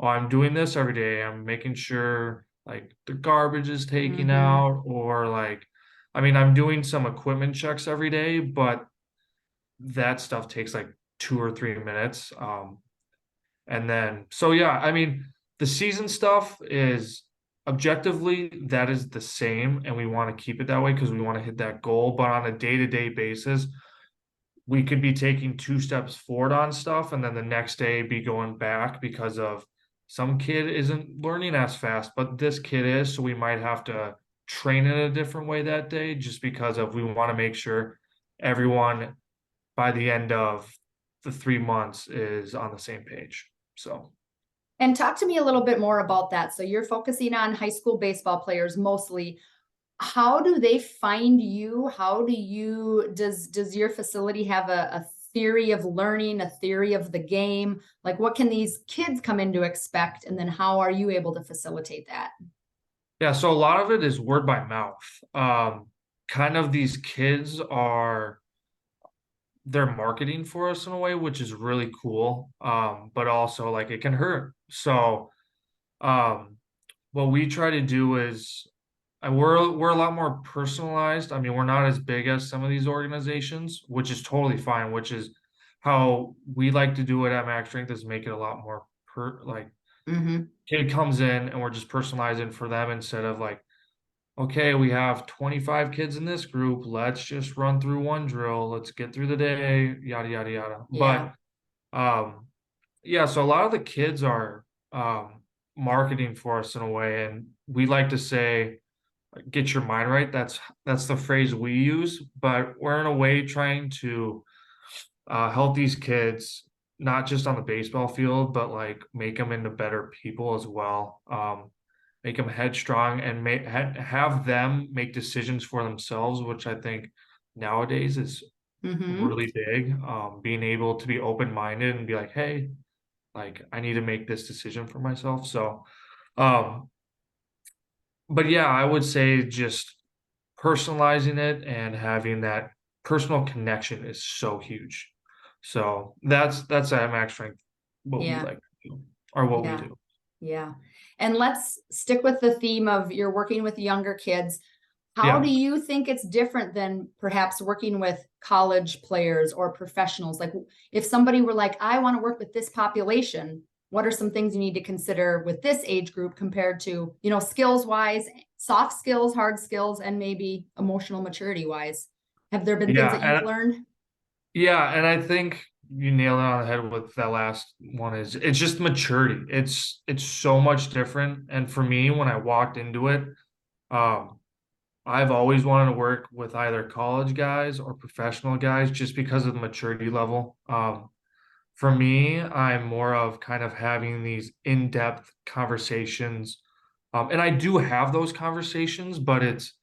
oh, I'm doing this every day. I'm making sure like the garbage is taken Mm-hmm. out, or like, I mean, I'm doing some equipment checks every day, but that stuff takes like 2 or 3 minutes. And then, so yeah, I mean, the season stuff is objectively that is the same, and we want to keep it that way because we want to hit that goal. But on a day-to-day basis, we could be taking 2 steps forward on stuff, and then the next day be going back because of some kid isn't learning as fast, but this kid is, so we might have to train in a different way that day just because of we want to make sure everyone by the end of the 3 months is on the same page. So And talk to me a little bit more about that. So you're focusing on high school baseball players mostly. How do they find you? How do you does your facility have a theory of learning, a theory of the game? Like what can these kids come in to expect? And then how are you able to facilitate that? yeah, so a lot of it is word by mouth. Kind of these kids are they're marketing for us in a way, which is really cool. But also like it can hurt. So um what we try to do is we're a lot more personalized. I mean, we're not as big as some of these organizations, which is totally fine, which is how we like to do it at Max Strength is make it a lot more like Mm-hmm. kid comes in and we're just personalizing for them instead of like, okay, we have 25 kids in this group. Let's just run through one drill. Let's get through the day, yada yada yada. Yeah. But um yeah, so a lot of the kids are marketing for us in a way, and we like to say like, get your mind right. That's the phrase we use, but we're in a way trying to help these kids not just on the baseball field, but like make them into better people as well. Make them headstrong and have them make decisions for themselves, which I think nowadays is Mm-hmm. really big. Being able to be open minded and be like, hey, like I need to make this decision for myself. So, um, but yeah, I would say just personalizing it and having that personal connection is so huge. So that's at Max Strength what we Yeah. like to do or what we Yeah. do. Yeah. And let's stick with the theme of you're working with younger kids. How do Yeah. you think it's different than perhaps working with college players or professionals? Like if somebody were like, I want to work with this population, what are some things you need to consider with this age group compared to, skills wise, soft skills, hard skills, and maybe emotional maturity wise? Have there been things Yeah. that you've learned? And I think you nailed it on the head with that last one is it's just maturity. It's so much different. And for me, when I walked into it, um, I've always wanted to work with either college guys or professional guys just because of the maturity level. For me, I'm more of kind of having these in-depth conversations. And I do have those conversations, but it's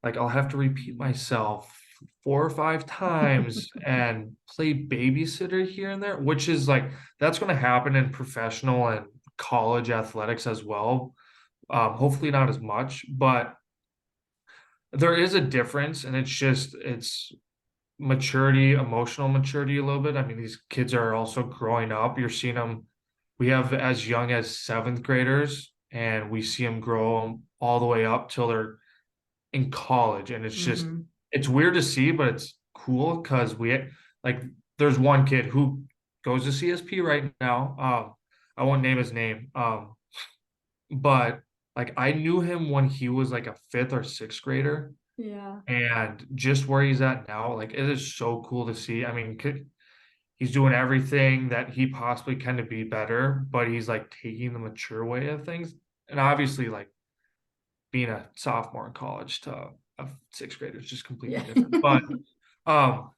like I'll have to repeat myself 4 or 5 times and play babysitter here and there, which is like that's going to happen in professional and college athletics as well. Hopefully not as much, but there is a difference, and it's maturity, emotional maturity a little bit. I mean, these kids are also growing up. You're seeing them. We have as young as seventh graders, and we see them grow all the way up till they're in college, and Mm-hmm. it's weird to see, but it's cool because we like there's one kid who goes to CSP right now. I won't name his name. But like I knew him when he was like a fifth or sixth grader, Yeah. and just where he's at now, like it is so cool to see. I mean, he's doing everything that he possibly can to be better, but he's like taking the mature way of things. And obviously, like being a sophomore in college to a sixth grader is just completely Yeah. different. Um,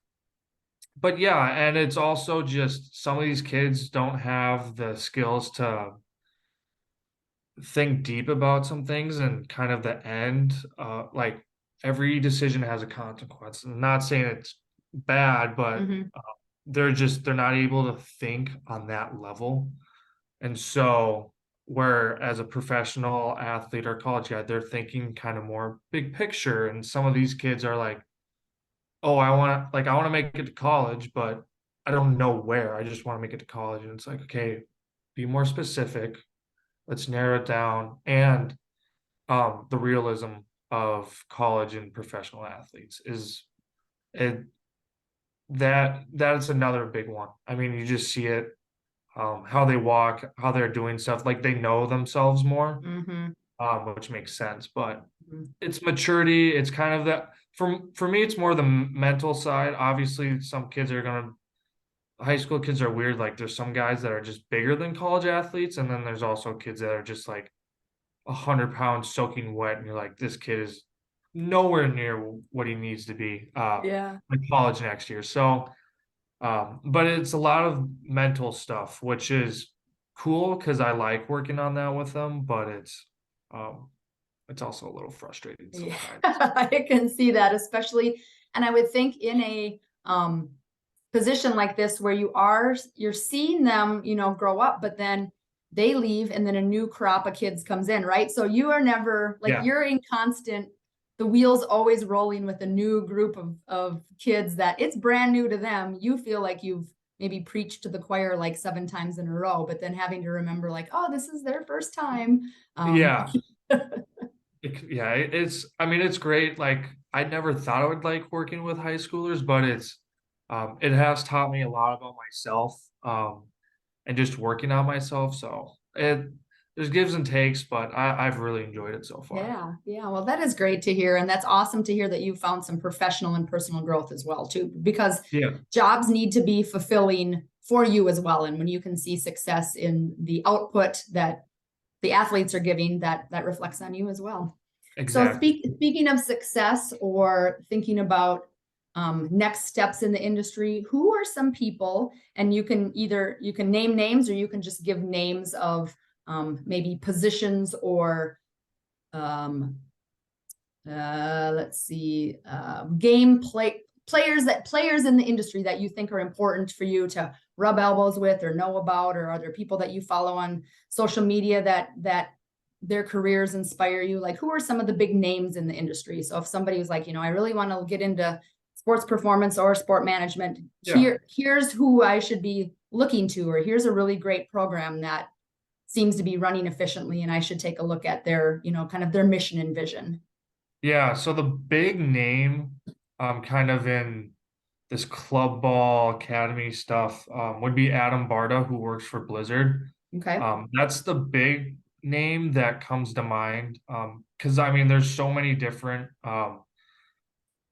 but yeah, and it's also just some of these kids don't have the skills to think deep about some things and kind of the end. Like every decision has a consequence. I'm not saying it's bad, but Mm-hmm. they're not able to think on that level. And so where as a professional athlete or college guy, they're thinking kind of more big picture. And some of these kids are like, oh, I want to make it to college, but I don't know where. I just want to make it to college. And it's like, okay, be more specific. Let's narrow it down. And the realism of college and professional athletes is it that's another big one. I mean, you just see it, how they walk, how they're doing stuff, like they know themselves more, Mm-hmm. which makes sense. But it's maturity. It's kind of that for me, it's more the mental side. Obviously, some kids are gonna high school kids are weird. Like there's some guys that are just bigger than college athletes, and then there's also kids that are just like 100 pounds soaking wet, and you're like, this kid is nowhere near what he needs to be Yeah. in college next year. So, but it's a lot of mental stuff, which is cool because I like working on that with them, but um, it's also a little frustrating Yeah, sometimes. I can see that, especially, and I would think in a position like this where you're seeing them, grow up, but then they leave and then a new crop of kids comes in, right? So you are never like Yeah. you're in constant, the wheels always rolling with a new group of kids that it's brand new to them. You feel like you've maybe preached to the choir like 7 times in a row, but then having to remember like, oh, this is their first time. Um, Yeah. Yeah, I mean, it's great. Like, I never thought I would like working with high schoolers, but it has taught me a lot about myself, and just working on myself. So there's gives and takes, but I've really enjoyed it so far. Yeah, yeah. Well, that is great to hear. And that's awesome to hear that you found some professional and personal growth as well, too, because Yeah, jobs need to be fulfilling for you as well. And when you can see success in the output that the athletes are giving, that reflects on you as well. So exactly. speaking of success or thinking about next steps in the industry, who are some people, and you can name names or you can just give names of maybe positions or um, let's see, players in the industry that you think are important for you to rub elbows with or know about, or are there people that you follow on social media that their careers inspire you? Like, who are some of the big names in the industry? So if somebody was like, I really want to get into sports performance or sport management, Yeah. here's who I should be looking to, or here's a really great program that seems to be running efficiently and I should take a look at their, kind of their mission and vision. Yeah. So the big name, kind of in this club ball academy stuff, would be Adam Barta, who works for Blizzard. Okay. That's the big name that comes to mind. Because I mean, there's so many different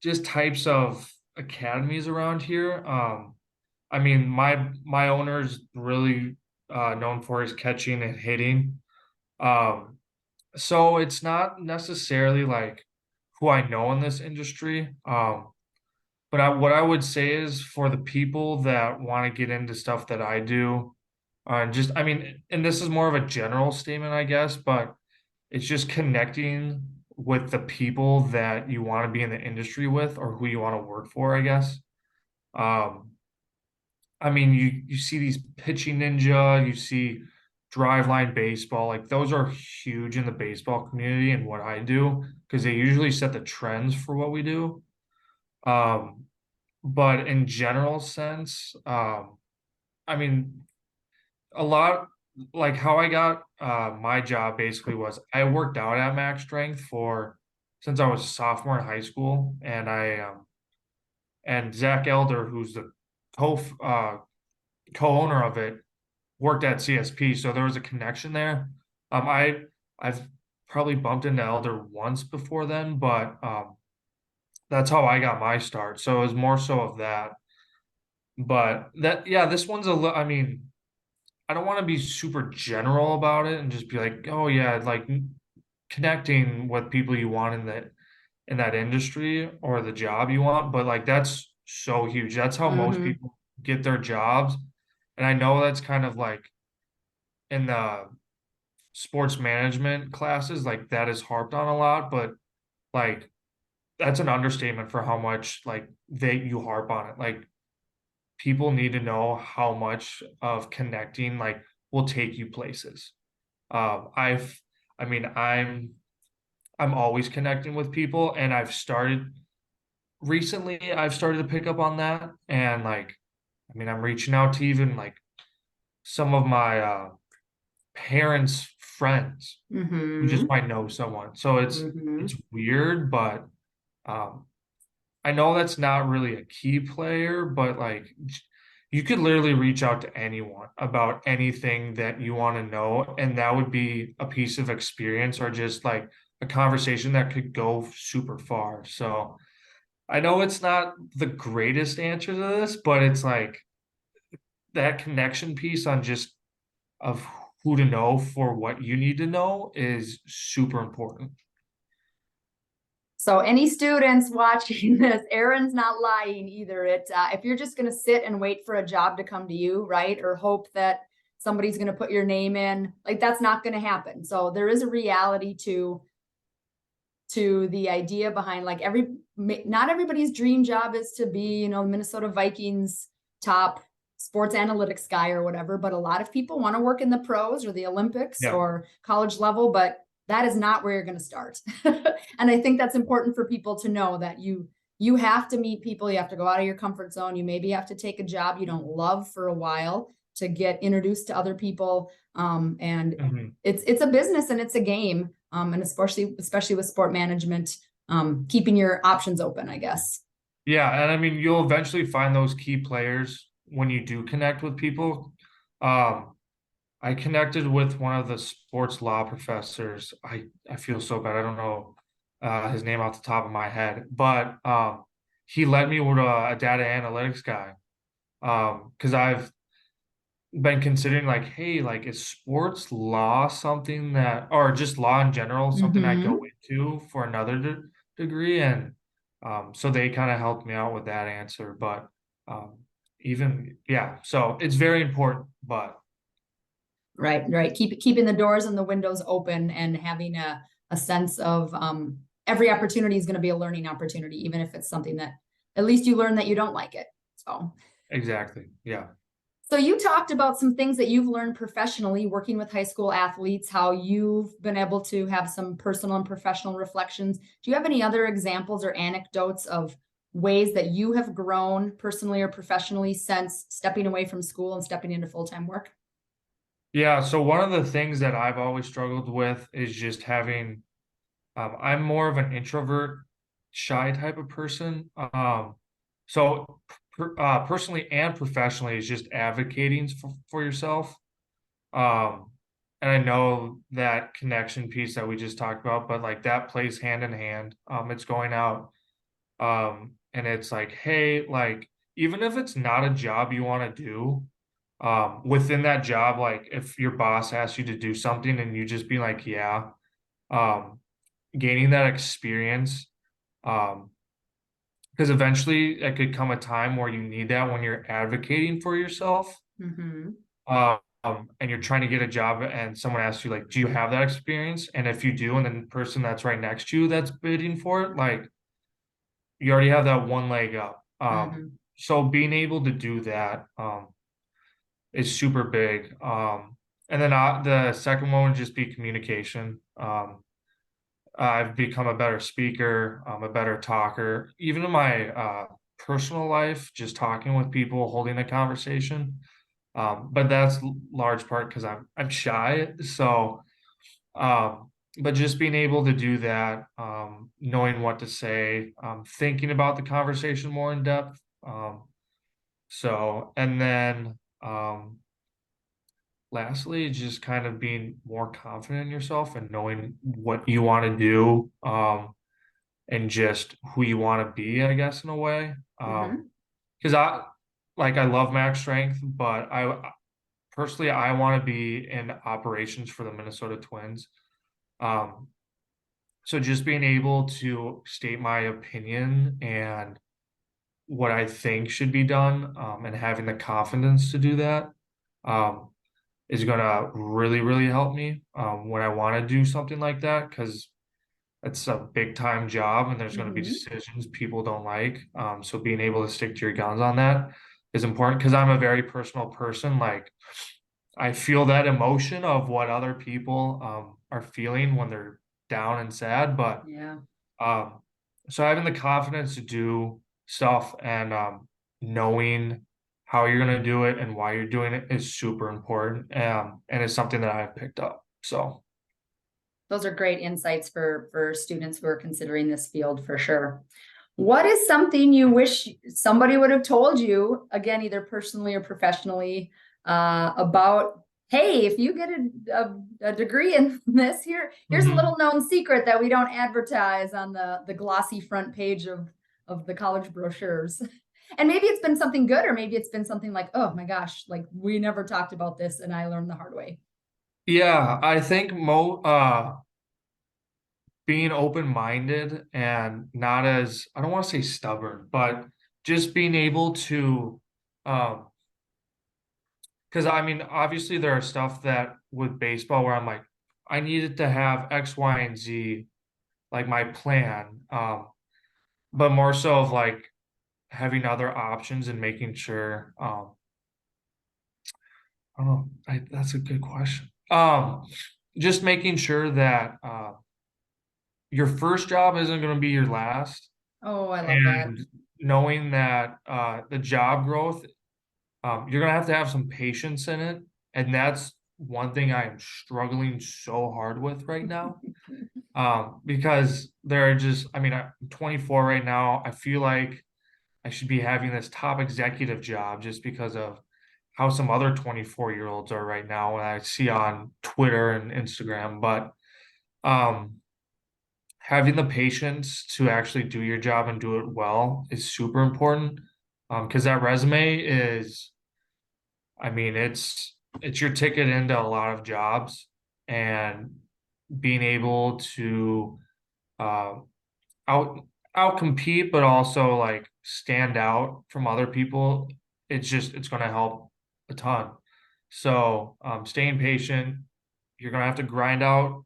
just types of academies around here. I mean, my owner's really known for his catching and hitting. Um, so it's not necessarily like who I know in this industry. But what I would say is for the people that want to get into stuff that I do, just I mean, and this is more of a general statement, I guess, but it's just connecting with the people that you want to be in the industry with or who you want to work for, I guess. Um, I mean, you see these pitching ninja, you see driveline baseball, like those are huge in the baseball community and what I do because they usually set the trends for what we do. Um, but in general sense, I mean, a lot like how I got my job basically was I worked out at max strength for since I was a sophomore in high school, and I and Zach Elder, who's the co co-owner of it, worked at CSP, so there was a connection there. I've probably bumped into Elder once before then, but that's how I got my start. So it was more so of that. But that yeah, this one's I mean, I don't want to be super general about it and just be like, oh yeah, like connecting with people you want in that industry or the job you want, but like that's so huge. That's how most Mm-hmm. people get their jobs. And I know that's kind of like in the sports management classes, like that is harped on a lot, but like that's an understatement for how much like they you harp on it. Like people need to know how much of connecting like will take you places. I've I mean I'm always connecting with people, and I've started to pick up on that, and like I mean I'm reaching out to even like some of my parents' friends who just Mm-hmm. might know someone. So Mm-hmm. it's weird, but um, I know that's not really a key player, but like you could literally reach out to anyone about anything that you want to know, and that would be a piece of experience or just like a conversation that could go super far. So I know it's not the greatest answer to this, but it's like that connection piece on just of who to know for what you need to know is super important. So any students watching this, Aaron's not lying either. If you're just going to sit and wait for a job to come to you, right, or hope that somebody's going to put your name in, like that's not going to happen. So there is a reality to the idea behind like not everybody's dream job is to be, Minnesota Vikings top sports analytics guy or whatever, but a lot of people want to work in the pros or the Olympics Yeah. or college level, but that is not where you're going to start. And I think that's important for people to know that you have to meet people, you have to go out of your comfort zone, you maybe have to take a job you don't love for a while to get introduced to other people. And Mhm. it's a business and it's a game. And especially with sport management, keeping your options open, I guess. Yeah, and I mean you'll eventually find those key players when you do connect with people. Um, I connected with one of the sports law professors. I feel so bad. I don't know his name off the top of my head, but he led me with a data analytics guy. Because I've been considering like, hey, like is sports law something that, or just law in general, something I go Mm-hmm. into for another degree? And so they kind of helped me out with that answer. But um, even, yeah, so it's very important. But Right. Keeping the doors and the windows open and having a sense of every opportunity is going to be a learning opportunity, even if it's something that at least you learn that you don't like it. So. exactly, yeah. So you talked about some things that you've learned professionally working with high school athletes, how you've been able to have some personal and professional reflections. Do you have any other examples or anecdotes of ways that you have grown personally or professionally since stepping away from school and stepping into full-time work? Yeah, so one of the things that I've always struggled with is just having, I'm more of an introvert, shy type of person. So personally and professionally is just advocating for yourself. Um, and I know that connection piece that we just talked about, but like that plays hand in hand. It's going out, and it's like, hey, like even if it's not a job you want to do, within that job, like if your boss asks you to do something and you just be like, yeah, um, gaining that experience, um, because eventually it could come a time where you need that when you're advocating for yourself, Mm-hmm. um, and you're trying to get a job and someone asks you like, do you have that experience? And if you do, and then the person that's right next to you that's bidding for it, like you already have that one leg up. Mm-hmm. So being able to do that, is super big. And then the second one would just be communication. I've become a better speaker, a better talker, even in my personal life, just talking with people, holding a conversation. But that's large part because I'm shy. So, but just being able to do that, knowing what to say, thinking about the conversation more in depth. And then lastly, just kind of being more confident in yourself and knowing what you want to do, and just who you want to be, I guess, in a way. Mm-hmm. Because I love max strength, but I personally I want to be in operations for the Minnesota Twins. Um, so just being able to state my opinion and what I think should be done, and having the confidence to do that, um, is gonna really, really help me, when I want to do something like that, because it's a big time job and there's going to be Mm-hmm. decisions people don't like. So being able to stick to your guns on that is important because I'm a very personal person. Like I feel that emotion of what other people are feeling when they're down and sad, but Yeah. um, so having the confidence to do stuff and knowing how you're going to do it and why you're doing it is super important. And it's something that I've picked up. So, Those are great insights for students who are considering this field for sure. What is something you wish somebody would have told you, again, either personally or professionally, about, hey, if you get a degree in this, here's a little known secret that we don't advertise on the glossy front page of the college brochures. And maybe it's been something good, or maybe it's been something like, oh my gosh, like we never talked about this and I learned the hard way. yeah, I think being open-minded and not as, I don't want to say stubborn, but just being able to because I mean, obviously there are stuff that with baseball where I'm like, I needed to have X, Y, and Z, like my plan. But more so of like having other options and making sure, I don't know, that's a good question. Just making sure that your first job isn't going to be your last, Oh, I love that. and knowing that the job growth, you're gonna have to have some patience in it, and that's one thing I am struggling so hard with right now. Because there are just, I mean, I'm 24 right now. I feel like I should be having this top executive job just because of how some other 24-year-olds are right now when I see on Twitter and Instagram. But um, having the patience to actually do your job and do it well is super important. Because that resume is, I mean, it's your ticket into a lot of jobs, and being able to uh, out out compete, but also like stand out from other people. It's going to help a ton. So staying patient, you're going to have to grind out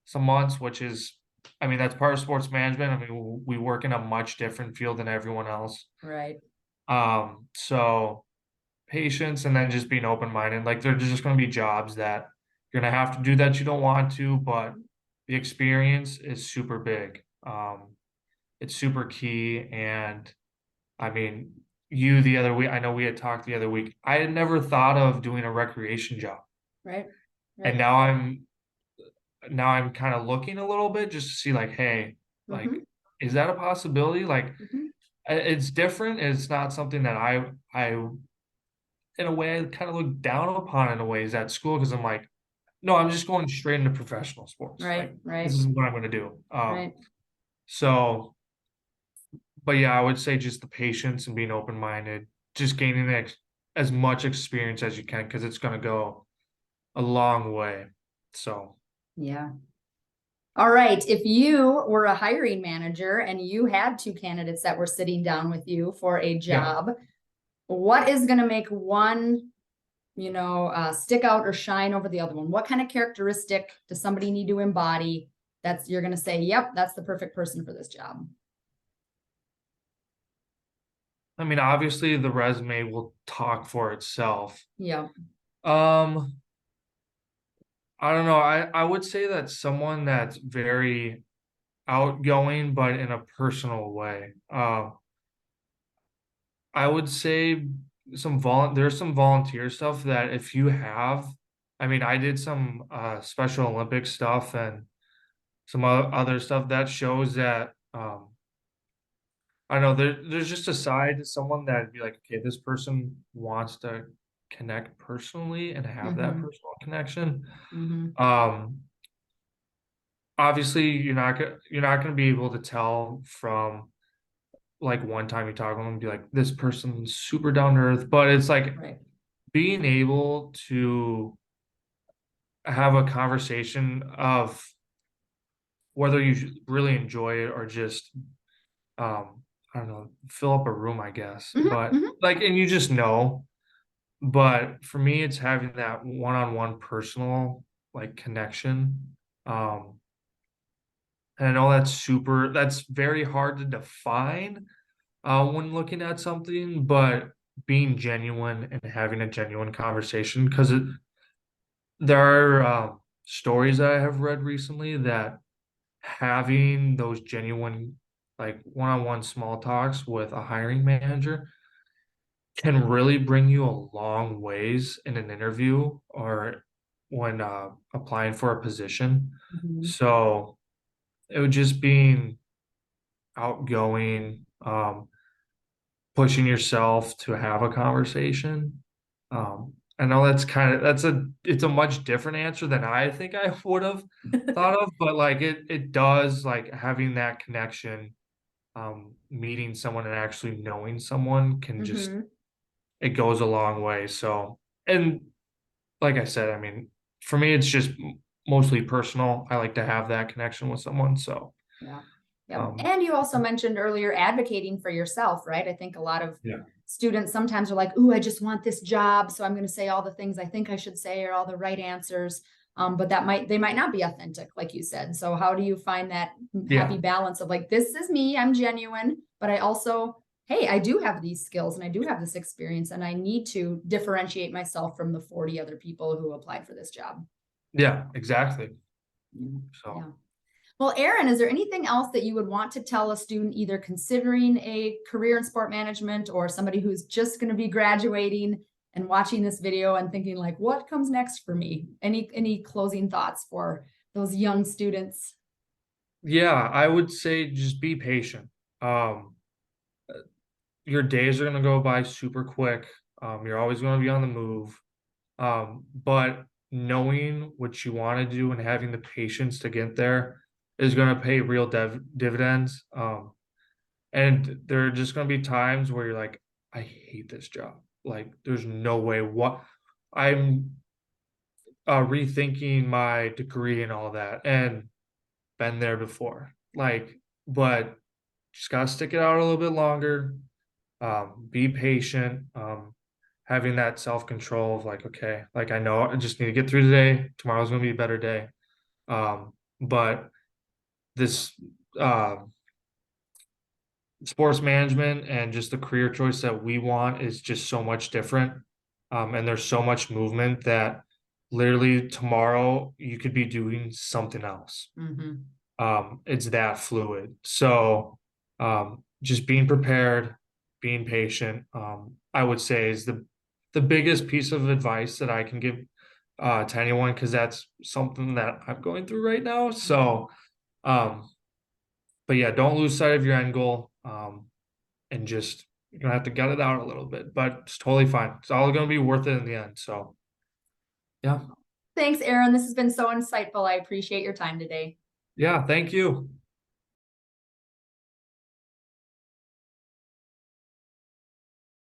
some months, which is, I mean, that's part of sports management. I mean, we work in a much different field than everyone else. Right. So patience and then just being open-minded. Like there's just going to be jobs that you're going to have to do that you don't want to, but the experience is super big. It's super key. And I mean, you the other week, I know we had talked the other week. I had never thought of doing a recreation job. Right. And Right. now I'm kind of looking a little bit just to see like, hey, like, Mm-hmm. is that a possibility? Like Mm-hmm. it's different. It's not something that I in a way I kind of look down upon in a ways at school because I'm like, no, I'm just going straight into professional sports. Right. Like this Right. is what I'm going to do. Right. So, but yeah, I would say just the patience and being open minded, just gaining as much experience as you can because it's going to go a long way. So, Yeah. All right. If you were a hiring manager and you had two candidates that were sitting down with you for a yeah. job, what is going to make one, stick out or shine over the other one? What kind of characteristic does somebody need to embody that's you're going to say, yep, that's the perfect person for this job? I mean, obviously the resume will talk for itself. Yeah. Um, I don't know. I would say that someone that's very outgoing, but in a personal way. I would say there's some volunteer stuff that if you have, I mean, I did some Special Olympic stuff and some other stuff that shows that I don't know there's just a side to someone that'd be like, okay, this person wants to connect personally and have that Mm-hmm. personal connection. Mm-hmm. Um, Obviously you're not gonna be able to tell from like one time you talk to them and be like, this person's super down to earth, but it's like Right. being able to have a conversation of whether you really enjoy it or just I don't know, fill up a room, I guess. Mm-hmm. But Mm-hmm. like, and you just know. But for me, it's having that one-on-one personal like connection. Um, and I know that's very hard to define when looking at something, but being genuine and having a genuine conversation because there are stories that I have read recently that having those genuine like one-on-one small talks with a hiring manager can really bring you a long ways in an interview or when applying for a position. Mhm. So it would just being outgoing, pushing yourself to have a conversation. I know it's a much different answer than I think I would have thought of, but like it does like having that connection, meeting someone and actually knowing someone can just Mhm. it goes a long way. So, and like I said, I mean, for me, it's just mostly personal. I like to have that connection with someone. So, Yeah. Yep. um, And you also mentioned earlier advocating for yourself, right? I think a lot of yeah, students sometimes are like, "Ooh, I just want this job, so I'm going to say all the things I think I should say or all the right answers." But they might not be authentic, like you said. So how do you find that happy yeah, balance of like, this is me, I'm genuine, but I also, hey, I do have these skills and I do have this experience, and I need to differentiate myself from the 40 other people who applied for this job. yeah, exactly. Yeah. So, Yeah. Well, Aaron, is there anything else that you would want to tell a student either considering a career in sport management or somebody who's just going to be graduating and watching this video and thinking like, what comes next for me? Any closing thoughts for those young students? yeah, I would say just be patient. Um, your days are gonna go by super quick. You're always gonna be on the move. But knowing what you want to do and having the patience to get there is going to pay real dividends. And there are just going to be times where you're like, I hate this job. Like, there's no way what I'm rethinking my degree and all that, and been there before. Like, but just gotta stick it out a little bit longer. Be patient. Having that self-control of like, okay, like I know I just need to get through today. Tomorrow's gonna be a better day. But this uh, sports management and just the career choice that we want is just so much different. And there's so much movement that literally tomorrow you could be doing something else. Mm-hmm. It's that fluid. So just being prepared, being patient, I would say is the biggest piece of advice that I can give to anyone because that's something that I'm going through right now. So um, but yeah, don't lose sight of your end goal. And just you're gonna have to gut it out a little bit, but it's totally fine. It's all gonna be worth it in the end. So yeah. Thanks, Aaron. This has been so insightful. I appreciate your time today. Yeah, thank you.